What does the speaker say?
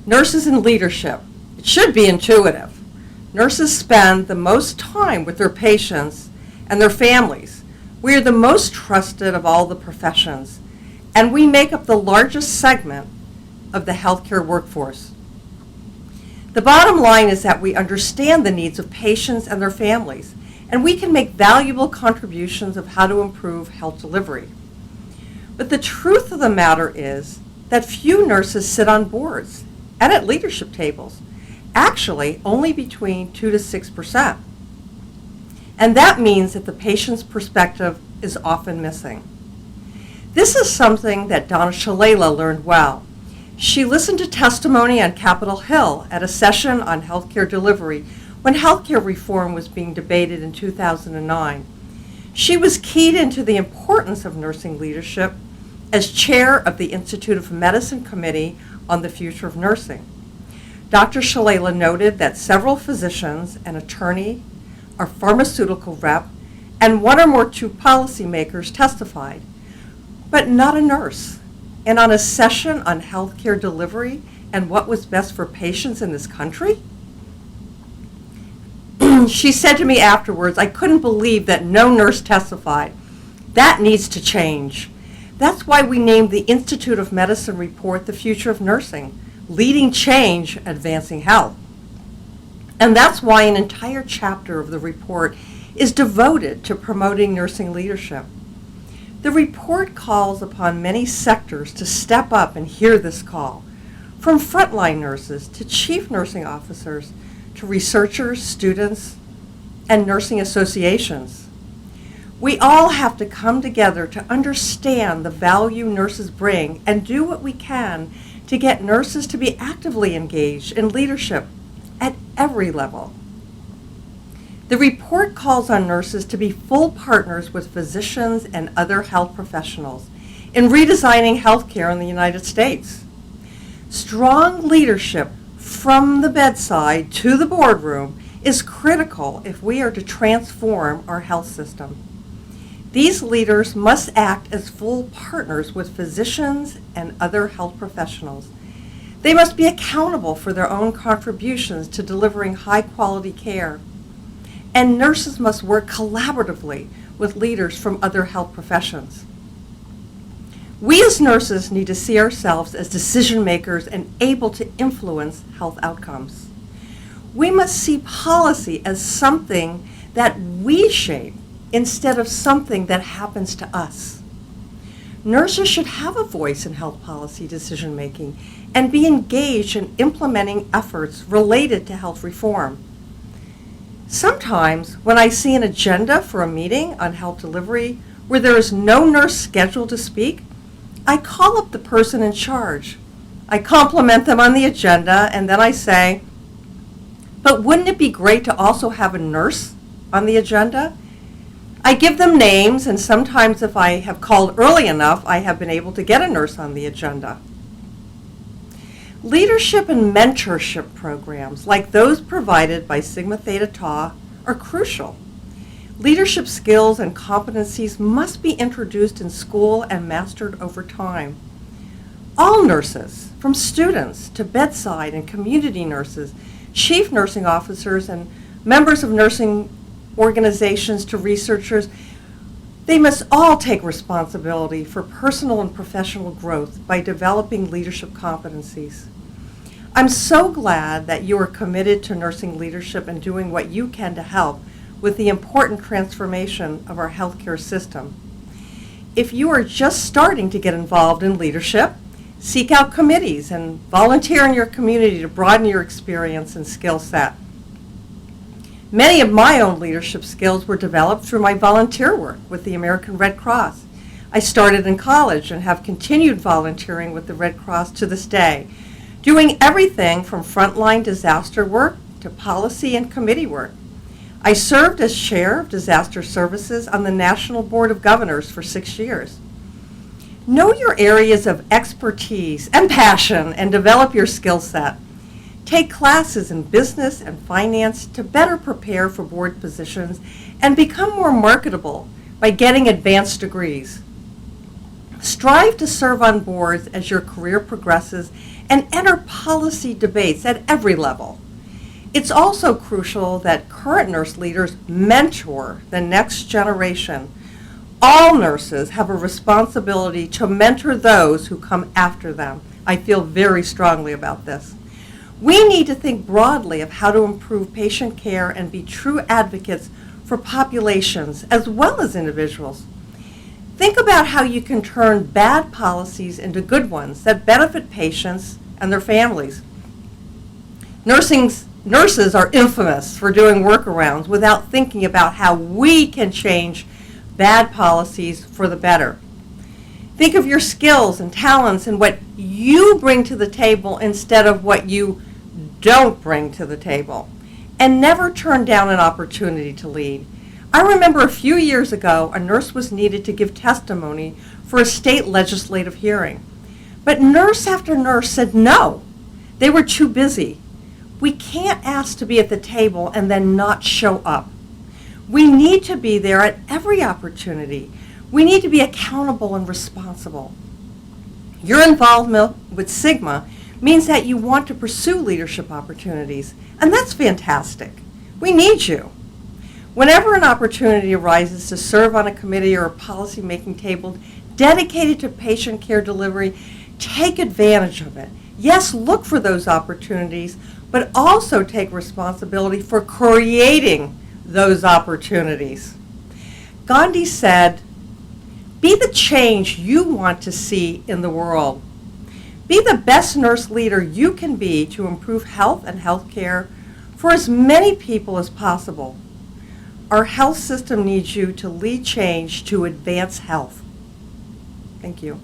Nurses in leadership. It should be intuitive. Nurses spend the most time with their patients and their families. We are the most trusted of all the professions, and we make up the largest segment of the healthcare workforce. The bottom line is that we understand the needs of patients and their families, and we can make valuable contributions of how to improve health delivery. But the truth of the matter is that few nurses sit on boards and at leadership tables, actually only between 2 to 6%. And that means that the patient's perspective is often missing. This is something that Donna Shalala learned well. She listened to testimony on Capitol Hill at a session on healthcare delivery when healthcare reform was being debated in 2009. She was keyed into the importance of nursing leadership as chair of the Institute of Medicine Committee on the Future of Nursing. Dr. Shalala noted that several physicians, an attorney, a pharmaceutical rep, and one or more two policymakers testified, but not a nurse. And on a session on healthcare delivery and what was best for patients in this country? She said to me afterwards, "I couldn't believe that no nurse testified. That needs to change." That's why we named the Institute of Medicine report The Future of Nursing, Leading Change, Advancing Health. And that's why an entire chapter of the report is devoted to promoting nursing leadership. The report calls upon many sectors to step up and hear this call, from frontline nurses to chief nursing officers to researchers, students, and nursing associations. We all have to come together to understand the value nurses bring and do what we can to get nurses to be actively engaged in leadership at every level. The report calls on nurses to be full partners with physicians and other health professionals in redesigning healthcare in the United States. Strong leadership from the bedside to the boardroom is critical if we are to transform our health system. These leaders must act as full partners with physicians and other health professionals. They must be accountable for their own contributions to delivering high-quality care. And nurses must work collaboratively with leaders from other health professions. We as nurses need to see ourselves as decision makers and able to influence health outcomes. We must see policy as something that we shape instead of something that happens to us. Nurses should have a voice in health policy decision making and be engaged in implementing efforts related to health reform. Sometimes when I see an agenda for a meeting on health delivery where there is no nurse scheduled to speak, I call up the person in charge. I compliment them on the agenda, and then I say, "But wouldn't it be great to also have a nurse on the agenda?" I give them names, and sometimes if I have called early enough, I have been able to get a nurse on the agenda. Leadership and mentorship programs, like those provided by Sigma Theta Tau, are crucial. Leadership skills and competencies must be introduced in school and mastered over time. All nurses, from students to bedside and community nurses, chief nursing officers, and members of nursing organizations to researchers, they must all take responsibility for personal and professional growth by developing leadership competencies. I'm so glad that you are committed to nursing leadership and doing what you can to help with the important transformation of our healthcare system. If you are just starting to get involved in leadership, seek out committees and volunteer in your community to broaden your experience and skill set. Many of my own leadership skills were developed through my volunteer work with the American Red Cross. I started in college and have continued volunteering with the Red Cross to this day, doing everything from frontline disaster work to policy and committee work. I served as chair of disaster services on the National Board of Governors for 6 years. Know your areas of expertise and passion and develop your skill set. Take classes in business and finance to better prepare for board positions and become more marketable by getting advanced degrees. Strive to serve on boards as your career progresses and enter policy debates at every level. It's also crucial that current nurse leaders mentor the next generation. All nurses have a responsibility to mentor those who come after them. I feel very strongly about this. We need to think broadly of how to improve patient care and be true advocates for populations as well as individuals. Think about how you can turn bad policies into good ones that benefit patients and their families. Nurses are infamous for doing workarounds without thinking about how we can change bad policies for the better. Think of your skills and talents and what you bring to the table instead of what you don't bring to the table. And never turn down an opportunity to lead. I remember a few years ago, a nurse was needed to give testimony for a state legislative hearing. But nurse after nurse said no. They were too busy. We can't ask to be at the table and then not show up. We need to be there at every opportunity. We need to be accountable and responsible. Your involvement with Sigma means that you want to pursue leadership opportunities, and that's fantastic. We need you. Whenever an opportunity arises to serve on a committee or a policy-making table dedicated to patient care delivery, take advantage of it. Yes, look for those opportunities, but also take responsibility for creating those opportunities. Gandhi said, "Be the change you want to see in the world. Be the best nurse leader you can be to improve health and health care for as many people as possible. Our health system needs you to lead change to advance health." Thank you.